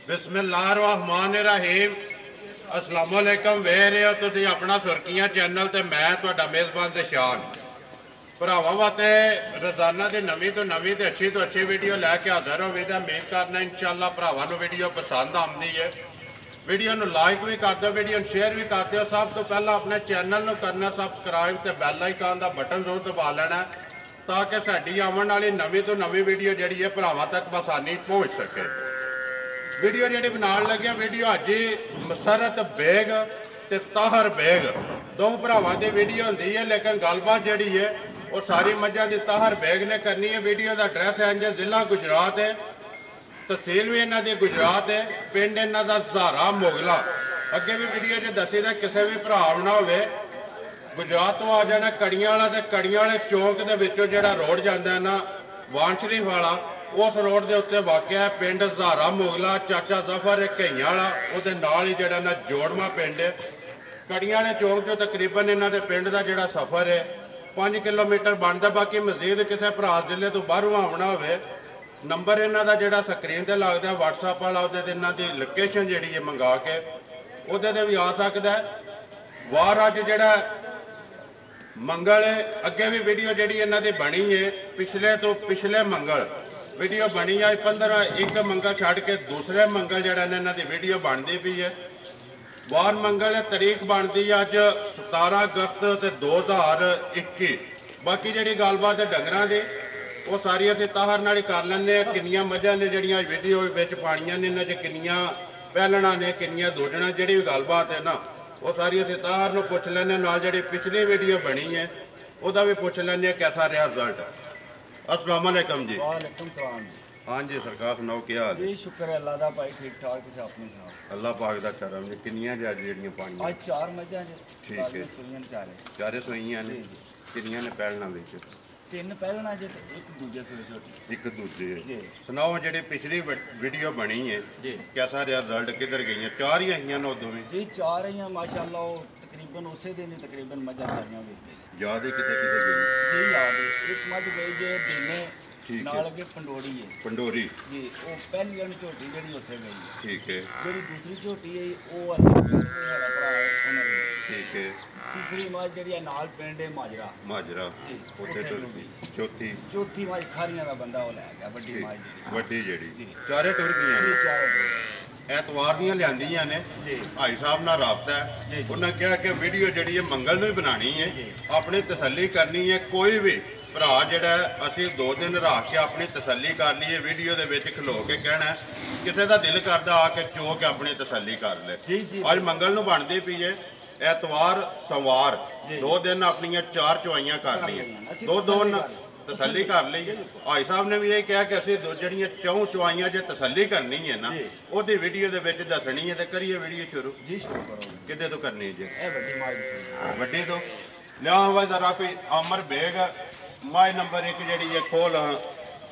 बिस्मिल्लाहिर्रहमानिर्रहीम अस्सलाम वालेकुम। वेख रहे हो तुसीं अपना सुर्खियां चैनल ते मैं तुहाडा मेज़बान दिशान भरावां वास्ते रोज़ाना की नवीं तो अच्छी वीडियो लैके हाज़र हो। उम्मीद करना इंशाअल्लाह भरावां नूं वीडियो पसंद आती है। वीडियो नूं लाइक भी कर दो, वीडियो शेयर भी कर दो। सब तो पहला अपने चैनल नूं करना सबसक्राइब तो बैल आइकन का बटन जरूर दबा लेना ताकि साडी आने वाली नवीं तो नवीं वीडियो जिहड़ी है भरावां तक आसानी पहुँच सके। वीडियो जी बनाने लगे वीडियो अज मसरत बेग ते ताहर बेग दो भरावां की वीडियो होंदी है, लेकिन गलबात जी है वो सारी मझां की ताहर बेग ने करनी है। वीडियो का एड्रैस है जिला गुजरात है, तहसील भी इन्हां दी गुजरात है, पिंड इन्हां दा ज़ारा मोगला। अगे भी वीडियो च दसी दा किसी भी भरा आना होवे गुजरात तो आ जाना कड़ियां वाला ते कड़ियां वाले चौंक दे विचों जिहड़ा रोड जांदा है ना वान शरीफ वाला, उस रोड के उत्ते वाक़या है पिंड ज़ारा मोगला। चाचा जफर घईया वाला उहदे नाल ही जिहड़ा ना जोड़वा पिंड है। कड़ियां वाले चौंक चों तकरीबन इन्हां दे पिंड का जिहड़ा सफ़र है 5 किलोमीटर बनता। बाकी मजीद किसी भरा जिले तो बाहरों आना होवे नंबर इन्हां दा जिहड़ा स्क्रीन ते लगदा व्हाट्सएप वाला उहदे ते इन्हां दी लोकेशन जिहड़ी है मंगा के उहदे ते भी आ सकदा है। वार अज जिहड़ा मंगल है, अगे भी वीडियो जिहड़ी इन्हां दी बनी है पिछले तो पिछले मंगल वीडियो बनी है। 15 एक मंगल छड़ के दूसरे मंगल जिहड़ा इन्हां दी वीडियो बनती पई है। वार मंगल है, तारीख बनती है अज 17 अगस्त 2021। बाकी जिहड़ी गलबात है डंगरां दी वो सारी असीं ताहर नाल ही कर लैंदे आ। किन्नियां मझां ने जिहड़ियां वीडियो विच पाणियां ने, इन्हां च किन्नियां पैलणां ने, किन्नियां दोजणां, जिहड़ी भी गलबात है ना वो सारी असीं ताहर नूं पुछ लैंदे। नाल जिहड़ी पिछली वीडियो बनी है उहदा भी पुछ लैंदे कैसा रहा रिजल्ट। अस्सलाम वालेकुम जी। वालेकुम सलाम। हाँ जी सरकार सुनाओ क्या हाल है? जी शुक्र है अल्लाह दा भाई, ठीक ठाक। तुसीं अपनी सुनाओ? अल्लाह पाक दा करम जी। किन्नियां जिहड़ियां पाणियां? आज 4 मझां ने। ठीक है, सूइयां चारे सूइयां ने। किन्नियां ने पैलणां विच? 3 पैलणां जे ते एक दूजे सूई छोटी। एक दूजे सुनाओ जिहड़ी पिछली वीडियो बनी है कैसा रहा रिजल्ट? किधर गई? 4 ही आईयां ने उदों भी? जी 4 ही माशाअल्लाह। वो तकरीबन उसे दिन ही तकरीबन मझां सारियां वीच गई। याद है किते किते गई? जी याद है। एक मझ गई जे दिने नाल अगे पंडोरी है। पंडोरी जी वो पहली वाली झोटी जिहड़ी उत्थे गई है। ठीक है। जिहड़ी दूसरी झोटी है वो अल्लाह मेरा भरा है उन्हें। ठीक है। तीसरी मझ जिहड़ी है नाल पिंड है माजरा उत्थे टुर गई। चौथी मझ खारियां दा बंदा वो लै गया वड्डी मझ वड्डी जिहड़ी चारे टुर गईयां ने। एतवार दियां लियांदियां ने। भाई साहब नाल राबता है, उन्हें कहा कि वीडियो जिहड़ी है मंगल नूं ही बनानी है, अपनी तसल्ली करनी है। कोई भी भरा जिहड़ा असीं 2 दिन रख के अपनी तसल्ली कर लीए, वीडियो दे विच खलो के कहना किसी का दिल करदा आके चो के अपनी तसल्ली कर ले। अज मंगल नूं बनदी पई है, एतवार सोमवार 2 दिन अपनियां 4 चवाइयां कर लीए, दो तसल्ली कर ली। भाई साहब ने भी यही कहा कि असीं जिहड़ियां 4 चवाइयां जे तसल्ली करनी है ना ओहदी वीडियो दे विच दसनी है। तो करिए वीडियो शुरू। जी शुरू करो। किदे तो करनी जी? वड्डी तो लिया वा जरा कोई अमर बेग मझ नंबर 1 जिहड़ी है खोल।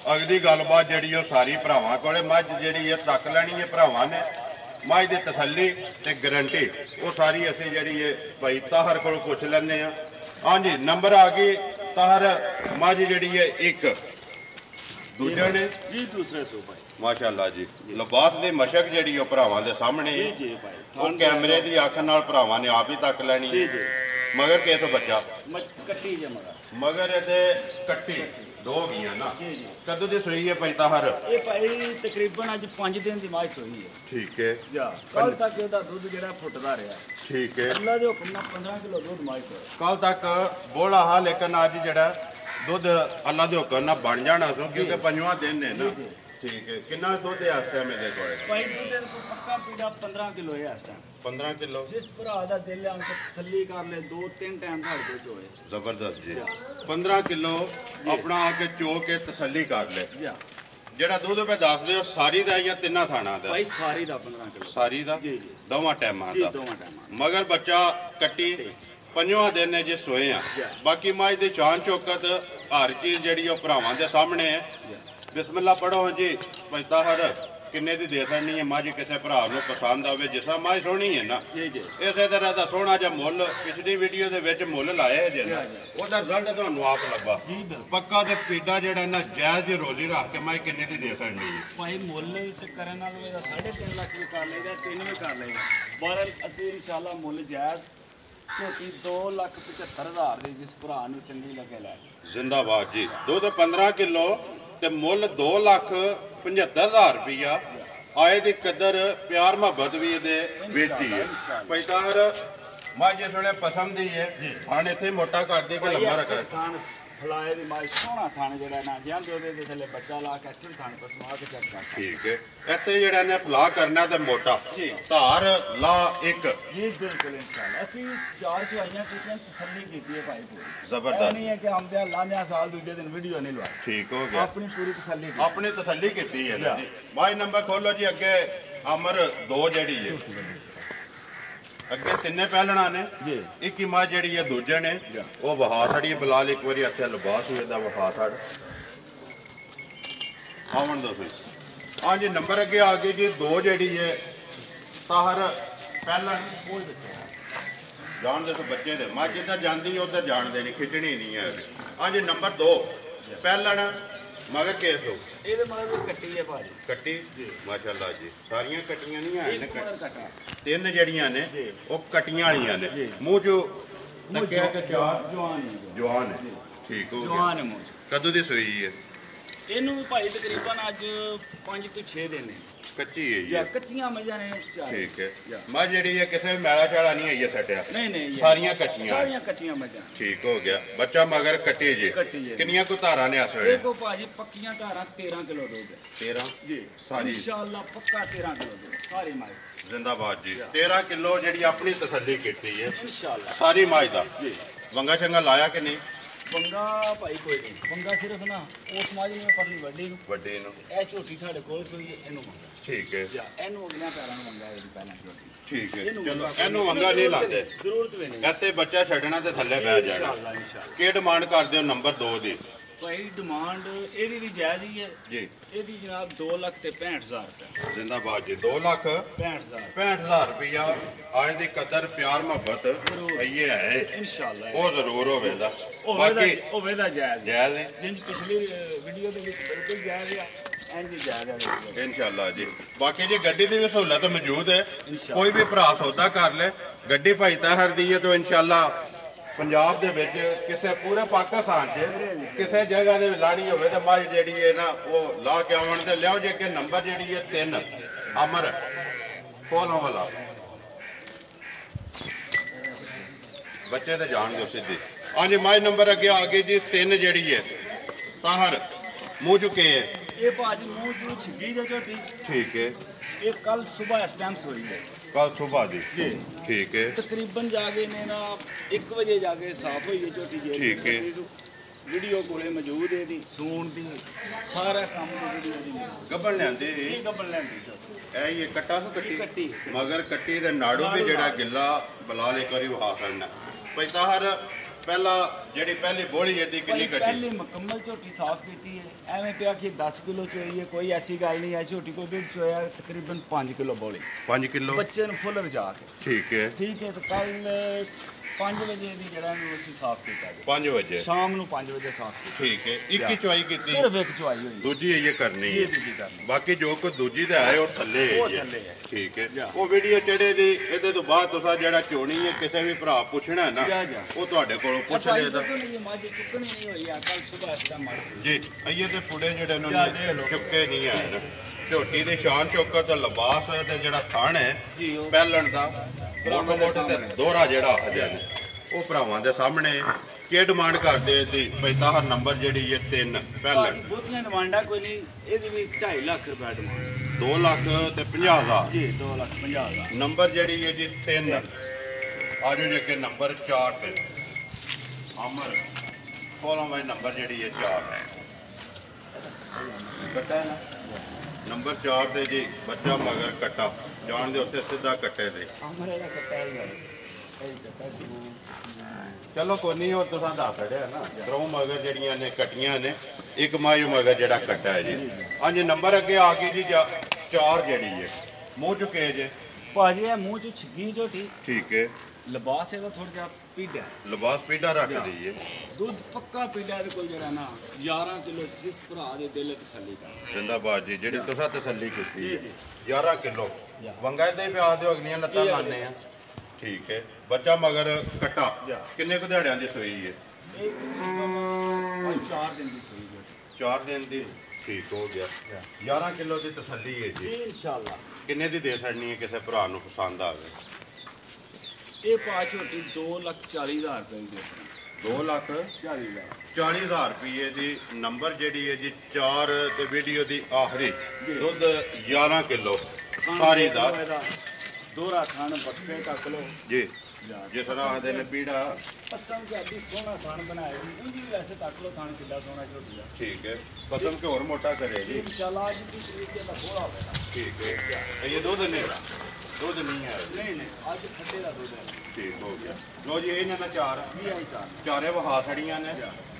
अगली गलबात जिहड़ी है सारी भरावां कोले मझ जिहड़ी है तक लैनी है भरावां ने। मझ की तसल्ली ते गारंटी वो सारी असीं जिहड़ी है भाई ताहर कोल पुछ लैंदे आ। हाँ जी नंबर आ गई ताहर मझ जिहड़ी है 1 दूजे ने जी दूसरे सो भाई माशाअल्लाह जी। लिबास की मशक जिहड़ी है भरावां दे सामने वो कैमरे की अख नाल भरावां ने आप ही तक लैनी है। मगर किस बच्चा कट्टी जे मगर ये कट्टी 2 गईयां ना। कदों की सूई है भाई ताहर? ये भाई तकरीबन अज 5 दिन की माई सूई है। ठीक है। कल तक इसका दुध जिहड़ा फुटदा रहा। ठीक है। अल्लाह दे हुक्म नाल 15 किलो दुध माई सूई कल तक बोला हा, लेकिन अज जिहड़ा दुध अल्लाह दे हुक्म नाल बन जाना सो क्योंकि 5वां दिन है ना। ठीक है। कितना दुध है इस टाइम मेरे कोल? भाई दुध पक्का पीड़ा 15 किलो है इस टाइम। 15 किलो। जिस भरा दा दिल है उनसे तसल्ली कर ले 2-3 टाइम घर दे चोए। जबरदस्त जी। 15 किलो अपना आके चो के तसल्ली कर ले। जेड़ा दूध पे दस दे सारी दा या 3 थाना दा? भाई सारी दा 15 किलो। सारी दा जी जी दोवां टाइमां दा। मगर बच्चा कट्टी 5वां दिन है जे सोए आ। बाकी मझ दी चान चौकत हर चीज़ जिहड़ी भरावां दे सामने है। बिस्मिल्लाह पढ़ो जी भाई ताहर ਕਿੰਨੇ ਦੀ ਦੇ ਸਕਣੀ ਹੈ ਮੱਝ ਕਿਸੇ ਭਰਾ ਨੂੰ ਪਸੰਦ ਆਵੇ ਜਿਸ ਤਰ੍ਹਾਂ ਮੱਝ ਸੋਹਣੀ ਹੈ ਨਾ ਜੀ ਜੀ ਇਸੇ ਤਰ੍ਹਾਂ ਦਾ ਸੋਹਣਾ ਜਿਹਾ ਮੁੱਲ ਪਿਛਲੀ ਵੀਡੀਓ ਦੇ ਵਿੱਚ ਮੁੱਲ ਲਾਇਆ ਜੇ ਨਾ ਉਹਦਾ ਰਿਜ਼ਲਟ ਤੁਹਾਨੂੰ ਆਪ ਲੱਭਾ ਜੀ ਬਿਲਕੁਲ ਪੱਕਾ ਤੇ ਪੀਡਾ ਜਿਹੜਾ ਨਾ ਜਾਇਜ਼ ਜਿਹੀ ਰੋਜ਼ੀ ਰੱਖ ਕੇ ਮੱਝ ਕਿੰਨੇ ਦੀ ਦੇ ਸਕਣੀ ਹੈ ਭਾਈ ਮੁੱਲ ਤੇ ਕਰਨ ਨਾਲ ਇਹਦਾ 3.5 ਲੱਖ ਵੀ ਕਰ ਲਏਗਾ 3 ਵੀ ਕਰ ਲਏਗਾ ਬਹਰਹਾਲ ਅਸੀਂ ਇਨਸ਼ਾਅੱਲਾ ਮੁੱਲ ਜਾਇਜ਼ ਝੋਟੀ 2,75,000 ਦੀ ਜਿਸ ਭਰਾ ਨੂੰ ਚੰਗੀ ਲੱਗੇ ਲੈ ਜ਼ਿੰਦਾਬਾਦ ਜੀ ਦੁੱਧ 15 ਕਿਲੋ ਤੇ ਮੁੱਲ 2,75,000 ਰੁਪਈਆ ਆਏ ਦੀ ਕਦਰ ਪਿਆਰ ਮੁਹੱਬਤ ਵੀ ਇਹਦੇ ਵਿੱਚ ਹੀ ਹੈ ਪੈਦਾਰ ਮੱਝ ਜਿਸ ਵੇਲੇ ਪਸੰਦ ਹੀ ਹੈ ਖਾਣ ਇੱਥੇ ਮੋਟਾ ਕਰਦੀ ਕਿ ਲੰਮਾ ਰੱਖਾ ਥਾਣ ਫਲਾਏ ਦੀ ਮਾਈ ਸੋਹਣਾ ਥਾਣ ਜਿਹੜਾ ਨਾ ਜਾਂਦੇ ਉਹਦੇ ਥੱਲੇ ਬੱਚਾ ਲਾ ਕੇ ਇੱਥੇ ਥਾਣ ਪਸਮਾ ਕੇ ਚੈੱਕ ਕਰ ਠੀਕ ਹੈ ਇੱਥੇ ਜਿਹੜਾ ਨੇ ਫਲਾ ਕਰਨਾ ਤੇ ਮੋਟਾ ਜੀ ਧਾਰ ਲਾ ਇੱਕ ਜੀ ਬਿਲਕੁਲ ਇਨਸ਼ਾਅੱਲਾ ਅਸੀਂ 4 ਚਵਾਈਆਂ ਕੀਤੀਆਂ ਤਸੱਲੀ ਕੀਤੀ ਹੈ ਭਾਈ ਪੂਰੀ ਜ਼ਬਰਦਸਤ ਨਹੀਂ ਹੈ ਕਿ ਆਮਦਿਆ ਲਾਂਦਿਆ ਸਾਲ ਦੂਜੇ ਦਿਨ ਵੀਡੀਓ ਨਹੀਂ ਲਵਾ ਠੀਕ ਹੋ ਗਿਆ ਆਪਣੀ ਪੂਰੀ ਤਸੱਲੀ ਕੀਤੀ ਆਪਣੀ ਤਸੱਲੀ ਕੀਤੀ ਹੈ ਨਾ ਜੀ ਮਾਈ ਨੰਬਰ ਖੋਲੋ ਜੀ ਅੱਗੇ ਅਮਰ 2 ਜਿਹੜੀ ਹੈ ਅੱਗੇ ਤਿੰਨੇ ਪਹਿਲਣਾ ਨੇ ਜੀ ਇੱਕ ਹੀ ਮੱਝ ਜਿਹੜੀ ਹੈ ਦੂਜੇ ਨੇ ਉਹ ਵਹਾ ਛੜੀ ਬਲਾਲ ਇੱਕ ਵਾਰੀ ਇੱਥੇ ਲਿਬਾਸ ਹੋਏ ਦਾ ਵਹਾ ਛੜ ਆਵਣ ਦੋ ਤੁਸੀਂ ਹਾਂਜੀ ਨੰਬਰ ਅੱਗੇ ਆ ਗਏ ਜੀ 2 ਜਿਹੜੀ ਹੈ ਤਾਹਰ ਪਹਿਲਣ ਕੋਈ ਜਾਣਦੇ ਤੋਂ ਬੱਚੇ ਦੇ ਮੱਝ ਜਿੱਦਾਂ ਜਾਂਦੀ ਉਧਰ ਜਾਣਦੇ ਨਹੀਂ ਖਿੱਚਣੀ ਨਹੀਂ ਹੈ ਹਾਂਜੀ ਨੰਬਰ 2 ਪਹਿਲਣ ਮਗਰ ਕੇਸ ਹੋ ਇਹਦੇ ਮਗਰ ਕੱਟੀ ਹੈ ਭਾਜੀ ਕੱਟੀ ਜੀ ਮਾਸ਼ਾਅੱਲਾ ਜੀ ਸਾਰੀਆਂ ਕੱਟੀਆਂ ਨਹੀਂ ਆਏ ਨੇ ਮਗਰ ਕੱਟਾ 3 ਜਿਹੜੀਆਂ ਨੇ ਉਹ ਕਟੀਆਂ ਵਾਲੀਆਂ ਨੇ ਮੂੰਹ ਚੋਂ ਤੱਕਿਆ ਕਿ 4 ਜਵਾਨ ਹੈ ਠੀਕ ਹੋ ਗਿਆ ਜਵਾਨ ਹੈ ਮੂੰਹ ਕਦੋਂ ਦੀ ਸੂਈ ਹੈ ਇਹਨੂੰ ਵੀ ਭਾਈ ਤਕਰੀਬਨ ਅੱਜ 5 ਤੋਂ 6 ਦਿਨ ਨੇ ਕੱਚੀ ਹੈ ਜੀ ਜਾਂ ਕੱਚੀਆਂ ਮੱਝਾਂ ਨੇ ਠੀਕ ਹੈ ਮੱਝ ਜਿਹੜੀ ਹੈ ਕਿਸੇ ਵੀ ਮੈਲਾ ਚਾਲਾ ਨਹੀਂ ਆਈ ਹੈ ਸੱਟਿਆ ਨਹੀਂ ਨਹੀਂ ਸਾਰੀਆਂ ਕੱਚੀਆਂ ਸਾਰੀਆਂ ਕੱਚੀਆਂ ਮੱਝਾਂ ਠੀਕ ਹੋ ਗਿਆ ਬੱਚਾ ਮਗਰ ਕੱਟੀ ਜੀ ਕੱਟੀ ਹੈ ਕਿੰਨੀਆਂ ਕੁ ਧਾਰਾਂ ਨੇ ਇਸ ਵੇਲੇ ਇਹ ਕੋ ਭਾਜੀ ਪੱਕੀਆਂ ਧਾਰਾਂ 13 ਕਿਲੋ ਦੁੱਧ 13 ਜੀ ਸਾਰੀ ਇਨਸ਼ਾਅੱਲਾ ਪੱਕਾ 13 ਕਿਲੋ ਦੁੱਧ ਸਾਰੀ ਮਾਈ ਜ਼ਿੰਦਾਬਾਦ ਜੀ 13 ਕਿਲੋ ਜਿਹੜੀ ਆਪਣੀ ਤਸੱਲੀ ਕੀਤੀ ਹੈ ਇਨਸ਼ਾਅੱਲਾ ਸਾਰੀ ਮੱਝ ਦਾ ਜੀ ਵੰਗਾ ਚੰਗਾ ਲਾਇਆ ਕਿ ਨਹੀਂ ਬੰਗਾ ਭਾਈ ਕੋਈ ਨਹੀਂ ਬੰਗਾ ਸਿਰਫ ਨਾ ਉਸ ਮਾਜੀ ਨੂੰ ਪਰਲੀ ਵੱਡੀ ਨੂੰ ਵੱਡੀ ਨੂੰ ਇਹ ਝੋਟੀ ਸਾਡੇ ਕੋਲ ਸੋਈ ਇਹਨੂੰ ਮੰਗਾ ਠੀਕ ਹੈ ਜਾਂ ਇਹਨੂੰ ਅਗਲਿਆਂ ਪੈਰਾਂ ਨੂੰ ਮੰਗਾ ਇਹਦੀ ਪਹਿਲਾਂ ਝੋਟੀ ਠੀਕ ਹੈ ਚਲੋ ਇਹਨੂੰ ਵੰਗਾ ਨਹੀਂ ਲਾਉਂਦੇ ਜ਼ਰੂਰਤ ਵੀ ਨਹੀਂ ਇੱਥੇ ਬੱਚਾ ਛੱਡਣਾ ਤੇ ਥੱਲੇ ਬਹਿ ਜਾਣਾ ਇਨਸ਼ਾਅੱਲਾ ਇਨਸ਼ਾਅੱਲਾ ਕੀ ਡਿਮਾਂਡ ਕਰਦੇ ਹੋ ਨੰਬਰ 2 ਦੀ ਭਾਈ ਡਿਮਾਂਡ ਇਹਦੀ ਵੀ ਜਾਇਜ਼ ਹੀ ਹੈ ਜੀ ਇਹਦੀ ਜਨਾਬ 2,65,000 ਰੁਪਏ ਜ਼ਿੰਦਾਬਾਦ ਜੀ 2 ਲੱਖ 65,000 65,000 ਰੁਪਇਆ ਅੱਜ ਦੀ ਕਦਰ ਪਿਆਰ ਮੁਹੱਬਤ ਇਹ ਹੈ ਇਨਸ਼ਾਅੱਲਾ ਉਹ ਜ਼ਰੂਰ ਹੋਵੇਗਾ ਬਾਕੀ ਹੋਵੇਗਾ ਜਾਇਜ਼ ਜਾਇਜ਼ ਹੈ ਜਿੰਜ ਪਿਛਲੀ ਵੀਡੀਓ ਦੇ ਵਿੱਚ ਬਿਲਕੁਲ ਜਾਇਜ਼ ਆ ਇੰਜ ਜਾਇਜ਼ ਆ ਇਨਸ਼ਾਅੱਲਾ ਜੀ ਬਾਕੀ ਜੀ ਗੱਡੀ ਦੀ ਵੀ ਸਹੂਲਤ ਮੌਜੂਦ ਹੈ ਕੋਈ ਵੀ ਭਰਾ ਸੌਦਾ ਕਰ ਲੈ ਗੱਡੀ ਭਾਈ ਤਾਹਰ ਦੀ ਹੈ ਤਾਂ ਇਨਸ਼ਾਅੱਲਾ ਪੰਜਾਬ ਦੇ ਵਿੱਚ ਕਿਸੇ ਪੂਰੇ ਪਾਕਿਸਤਾਨ 'ਚ ਕਿਸੇ ਜਗ੍ਹਾ ਦੇ ਲਾਣੀ ਹੋਵੇ ਤਾਂ ਮੱਝ ਜਿਹੜੀ ਹੈ ਨਾ ਉਹ ਲਾ ਕੇ ਆਉਣ ਤੇ ਲਿਆਓ ਜੇ ਕਿ ਨੰਬਰ ਜਿਹੜੀ ਹੈ 3 ਅਮਰ ਫੋਲੋ ਵਾਲਾ ਬੱਚੇ ਤੇ ਜਾਣ ਦਿਓ ਸਿੱਧੀ ਹਾਂਜੀ ਮੱਝ ਨੰਬਰ ਅੱਗੇ ਆ ਗਈ ਜੀ 3 ਜਿਹੜੀ ਹੈ ਤਾਹਰ ਮੂੰਹ ਚੁੱਕੇ ਹੈ ਇਹ ਭਾਜੀ ਮੂੰਹ ਚੋਂ ਛਿੱਗੀ ਜੇ ਝੋਟੀ ਠੀਕ ਹੈ ਇਹ ਕੱਲ ਸਵੇਰ ਇਸ ਟਾਈਮ ਸੋਈ ਹੈ ਕੱਲ ਸੁਬਾਹ ਦੀ ਜੀ ਠੀਕ ਹੈ ਤਕਰੀਬਨ ਜਾ ਕੇ ਨੇ ਨਾ 1 ਵਜੇ ਜਾ ਕੇ ਸਾਫ਼ ਹੋਈ ਹੈ ਝੋਟੀ ਜੇ ਠੀਕ ਹੈ। ਵੀਡੀਓ ਕੋਲੇ ਮੌਜੂਦ ਹੈ ਦੀ ਸੂਣ ਦੀ ਸਾਰਾ ਕੰਮ ਦੀ ਵੀਡੀਓ ਦੀ ਗੱਬਣ ਲਿਆਂਦੇ ਇਹ ਗੱਬਣ ਲੈਂਦੀ ਝੋਟੀ ਇਹ ਹੀ ਕੱਟਾ ਸੋ ਕੱਟੀ ਕੱਟੀ ਮਗਰ ਕੱਟੀ ਦੇ ਨਾੜੂ ਵੀ ਜਿਹੜਾ ਗਿੱਲਾ ਬਲਾਲ ਇੱਕ ਵਾਰੀ ਵਹਾ ਸਕਣਾ ਪੈਸਾ ਹਰ ਪਹਿਲਾ ਜਿਹੜੀ ਪਹਿਲੀ ਬੋਲੀ ਇਹਦੀ ਕਿੰਨੀ ਕੱਟੀ ਪਹਿਲੀ ਮੁਕੰਮਲ ਝੋਟੀ ਸਾਫ਼ ਕੀਤੀ ਹੈ ਐਵੇਂ ਪਿਆ ਕਿ 10 ਕਿਲੋ ਚੋਈ ਹੈ ਕੋਈ ਐਸੀ ਗੱਲ ਨਹੀਂ ਹੈ ਝੋਟੀ ਕੋਈ ਦੁੱਧ ਚੋਇਆ ਤਕਰੀਬਨ 5 ਕਿਲੋ ਬੋਲੀ 5 ਕਿਲੋ ਬੱਚੇ ਨੂੰ ਫੁੱਲ ਰਜਾ ਕੇ ਠੀਕ ਹੈ ਠੀਕ ਹੈ ਤੇ ਕੱਲ 5 ਵਜੇ ਦੀ ਜਿਹੜਾ ਨੂੰ ਅਸੀਂ ਸਾਫ਼ ਕੀਤਾ ਜੀ 5 ਵਜੇ ਸ਼ਾਮ ਨੂੰ 5 ਵਜੇ ਸਾਫ਼ ਕੀਤਾ ਠੀਕ ਹੈ ਇੱਕ ਹੀ ਚੁਆਈ ਕੀਤੀ ਸਿਰਫ ਇੱਕ ਚੁਆਈ ਹੋਈ ਦੂਜੀ ਇਹ ਕਰਨੀ ਇਹ ਹੈ ਦੂਜੀ ਕਰਨੀ ਬਾਕੀ ਜੋ ਕੋਈ ਦੂਜੀ ਤੇ ਆਏ ਉਹ ਥੱਲੇ ਉਹ ਹੈ ਥੱਲੇ ਹੈ ਠੀਕ ਹੈ ਜਾ। ਉਹ ਵੀਡੀਓ ਜਿਹੜੇ ਦੀ ਇਹਦੇ ਤੋਂ ਬਾਅਦ ਤੁਸੀਂ ਜਿਹੜਾ ਚੋਣੀ ਹੈ ਕਿਸੇ ਵੀ ਭਰਾ ਪੁੱਛਣਾ ਹੈ ਨਾ ਜਾ, ਜਾ। ਉਹ ਤੁਹਾਡੇ ਕੋਲੋਂ ਪੁੱਛ ਭਾਈ ਲੇਦਾ ਚੁੱਕਣੀ ਇਹ ਮਾਝੀ ਚੁੱਕਣੀ ਨਹੀਂ ਹੋਈ ਆ ਕੱਲ ਸਵੇਰ ਇਸ ਟਾਈਮ ਮਾਰ ਜੀ ਅਈਏ ਤੇ ਪੁੜੇ ਜਿਹੜੇ ਉਹਨਾਂ ਜਾ, ਦੇ ਨੇ ਲਓ। ਚੁੱਕੇ ਨਹੀਂ ਆਏ ਨਾ ਝੋਟੀ ਦੇ ਸ਼ਾਨ ਚੌਕਰ ਤੇ ਲਿਬਾਸ ਤੇ ਜਿਹੜਾ ਥਣ ਹੈ ਜੀ ਉਹ ਪਹਿਲਣ ਦਾ ਮੋਟੋ ਮੋਟੋ ਤੇ ਦੋਹਰਾ ਜਿਹੜਾ ਆਖਦੇ ਨੇ ਉਹ ਭਰਾਵਾਂ ਦੇ ਸਾਹਮਣੇ ਕੀ ਡਿਮਾਂਡ ਕਰਦੇ ਦੀ ਪੈਦਾ ਹਰ ਨੰਬਰ ਜਿਹੜੀ ਹੈ 3 ਪਹਿਲਣ ਬਹੁਤੀਆਂ ਡਿਮਾਂਡਾਂ ਕੋਈ ਨਹੀਂ ਇਹਦੀ ਵੀ 2.5 ਲੱਖ ਰੁਪਏ ਡਿਮਾਂਡ 2 ਲੱਖ ਤੇ 50,000 ਜੀ 2,50,000 ਨੰਬਰ ਜਿਹੜੀ ਹੈ ਜੀ 3 ਆਜੋ ਜੇ ਕਿ ਨੰਬਰ 4 ਤੇ ਅਮਰ ਫੋਲੋ ਮਾਈ ਨੰਬਰ ਜਿਹੜੀ ਹੈ 4 ਕੱਟਾ ਨਾ ਨੰਬਰ 4 ਤੇ ਜੀ ਬੱਚਾ ਮਗਰ ਕੱਟਾ ਜਾਣ ਦੇ ਉੱਤੇ ਸਿੱਧਾ ਕੱਟੇ ਦੇ ਅਮਰੇ ਦਾ ਕੱਟਾ ਹੀ ਗੱਲ ਇਹ ਕੱਟਾ ਚਲੋ ਕੋਈ ਨਹੀਂ ਉਹ ਤੁਸੀਂ ਦੱਸ ਛੜਿਆ ਨਾ ਦਰੋਂ ਮਗਰ ਜਿਹੜੀਆਂ ਨੇ ਕੱਟੀਆਂ ਨੇ ਇੱਕ ਮਾਯੂ ਮਗਰ ਜਿਹੜਾ ਕੱਟਾ ਹੈ ਜੀ ਹਾਂਜੀ ਨੰਬਰ ਅੱਗੇ ਆ ਗਈ ਜੀ ਚਾਰ ਜਿਹੜੀ ਹੈ ਮੂੰਹ ਚੁੱਕੇ ਜੇ ਭਾਜੀ ਇਹ ਮੂੰਹ ਚ ਛਿੱਗੀ ਝੋਟੀ ਠੀਕ ਹੈ ਲਿਬਾਸ ਇਹਦਾ ਥੋੜਾ ਜਿਹਾ ਪੀੜਾ ਲਿਬਾਸ ਪੀੜਾ ਰੱਖ ਦਈਏ ਦੁੱਧ ਪੱਕਾ ਪੀੜਾ ਇਹਦੇ ਕੋਲ ਜਿਹੜਾ ਨਾ 11 ਕਿਲੋ ਜਿਸ ਭਰਾ ਦੇ ਦਿਲ ਤਸੱਲੀ ਕਰ ਜਿੰਦਾਬਾਦ ਜੀ ਜਿਹੜੀ ਤੁਸੀਂ ਤਸੱਲੀ ਕੀਤੀ ਹੈ 11 ਕਿਲੋ ਵੰਗਾ ਦੇ ਪਿਆ ਦਿਓ ਅਗਲੀਆਂ ਲੱਤਾਂ ਲਾਣੇ ਆ ਠੀਕ ਹੈ ਬੱਚਾ ਮਗਰ ਕੱਟਾ ਕਿੰਨੇ ਕੁ ਦਿਹਾੜਿਆਂ ਦੀ ਸੂਈ ਹੈ ਇਹ ਤਕਰੀਬਨ 4 ਦਿਨ ਦੀ ਸੂਈ ਝੋਟੀ 4 ਦਿਨ ਦੀ ਠੀਕ ਹੋ ਗਿਆ 11 ਕਿਲੋ ਦੀ ਤਸੱਲੀ ਹੈ ਜੀ ਇਨਸ਼ਾਅੱਲਾ ਕਿੰਨੇ ਦੀ ਦੇ ਛੱਡਣੀ ਹੈ ਕਿਸੇ ਭਰਾ ਨੂੰ ਪਸੰਦ ਆਵੇ ਇਹ ਪਾ ਝੋਟੀ 2,40,000 ਰੁਪਏ ਦੀ 2,40,000 ਰੁਪਏ ਦੀ ਨੰਬਰ ਜਿਹੜੀ ਹੈ ਜੀ 4 ਤੇ ਵੀਡੀਓ ਦੀ ਆਖਰੀ ਦੁੱਧ 11 ਕਿਲੋ ਸਾਰੀ ਦਾ ਦੋਰਾ ਖਾਣ ਬੱਕੇ ਤੱਕ ਲੋ ਜੀ ਜਿਸ ਤਰ੍ਹਾਂ ਆਖਦੇ ਨੇ ਪੀੜਾ ਪਸਮ ਕੇ ਅੱਡੀ ਸੋਹਣਾ ਖਾਣ ਬਣਾਇਆ ਜੀ ਵੈਸੇ ਤੱਕ ਲੋ ਖਾਣ ਕਿੱਡਾ ਸੋਹਣਾ ਝੋਟੀ ਆ ਠੀਕ ਹੈ ਕਸਮ ਕਿ ਹੋਰ ਮੋਟਾ ਕਰੇ ਜੀ ਇਨਸ਼ਾਅੱਲਾ ਅੱਜ ਦੀ ਤਰੀਕ ਤੇ ਬੋਲਾ ਹੋਵੇਗਾ ਠੀਕ ਹੈ ਇਹ ਦੁੱਧ ਨਹੀਂ ਹੈ ਨਹੀਂ ਅੱਜ ਖੱਡੇ ਦਾ ਦੁੱਧ ਹੈ ਠੀਕ ਹੋ ਗਿਆ ਲੋ ਜੀ ਇਹਨਾਂ ਦਾ ਚਾਰ ਕੀ ਹੈ ਇਨਸ਼ਾਅੱਲਾ ਚਾਰੇ ਵਹਾ ਛੜੀਆਂ ਨੇ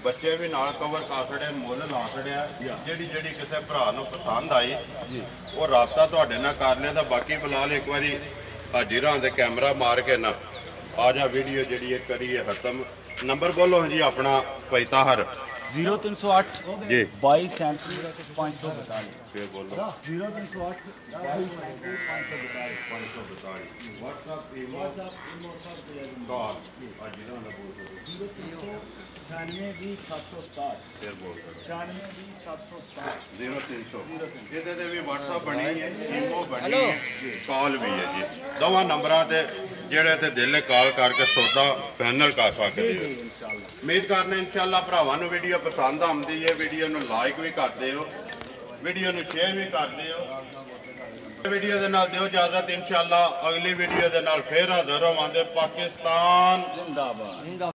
ਬੱਚੇ ਵੀ ਨਾਲ ਕਵਰ ਕਰ ਛੜਿਆ ਮੁੱਲ ਲਾ ਛੜਿਆ ਜਿਹੜੀ ਕਿਸੇ ਭਰਾ ਨੂੰ ਪਸੰਦ ਆਈ ਉਹ ਰਾਬਤਾ ਤੁਹਾਡੇ ਨਾਲ ਕਰ ਲਿਆ ਤਾਂ ਬਾਕੀ ਫਿਲਹਾਲ ਇੱਕ ਵਾਰੀ ਹਾਜ਼ਰਾਂ ਦੇ ਕੈਮਰਾ ਮਾਰ ਕੇ ਨਾ ਆ ਜਾ ਵੀਡੀਓ ਜਿਹੜੀ ਇਹ ਕਰੀਏ ਖਤਮ ਨੰਬਰ ਬੋਲੋ ਜੀ ਆਪਣਾ ਪੈਤਾਹਰ 0308 ਜੀ 2237 542 ਫੇਰ ਬੋਲੋ 0308 WhatsApp ਈਮੇਲ ਕਾਲ ਹਾਜ਼ਰਾਂ ਦਾ ਬੋਲੋ 96 ਫੇਰ ਬੋਲੋ 96 767 0300 ਇਹਦੇ ਤੇ ਵੀ WhatsApp ਬਣੀ ਹੈ ਈਮੋ ਬਣੀ ਹੈ ਕਾਲ ਵੀ ਹੈ ਜੀ ਦੋਵਾਂ ਨੰਬਰਾਂ ਤੇ ਜਿਹੜੇ ਤੇ ਦਿਲ ਕਾਲ ਕਰਕੇ ਸੌਦਾ ਫਾਈਨਲ ਕਰ ਸਕਦੇ ਹੋ ਉਮੀਦ ਕਰਨਾ ਇਨਸ਼ਾਅੱਲਾ ਭਰਾਵਾਂ ਨੂੰ ਵੀਡੀਓ ਪਸੰਦ ਆਉਂਦੀ ਹੈ ਵੀਡੀਓ ਨੂੰ ਲਾਈਕ ਵੀ ਕਰਦੇ ਹੋ ਵੀਡੀਓ ਨੂੰ ਸ਼ੇਅਰ ਵੀ ਕਰਦੇ ਹੋ ਵੀਡੀਓ ਦੇ ਨਾਲ ਦਿਓ ਇਜਾਜ਼ਤ ਇਨਸ਼ਾਅੱਲਾ ਅਗਲੀ ਵੀਡੀਓ ਦੇ ਨਾਲ ਫੇਰ ਹਾਜ਼ਰ ਹੋਵਾਂਗੇ ਪਾਕਿਸਤਾਨ ਜ਼ਿੰਦਾਬਾਦ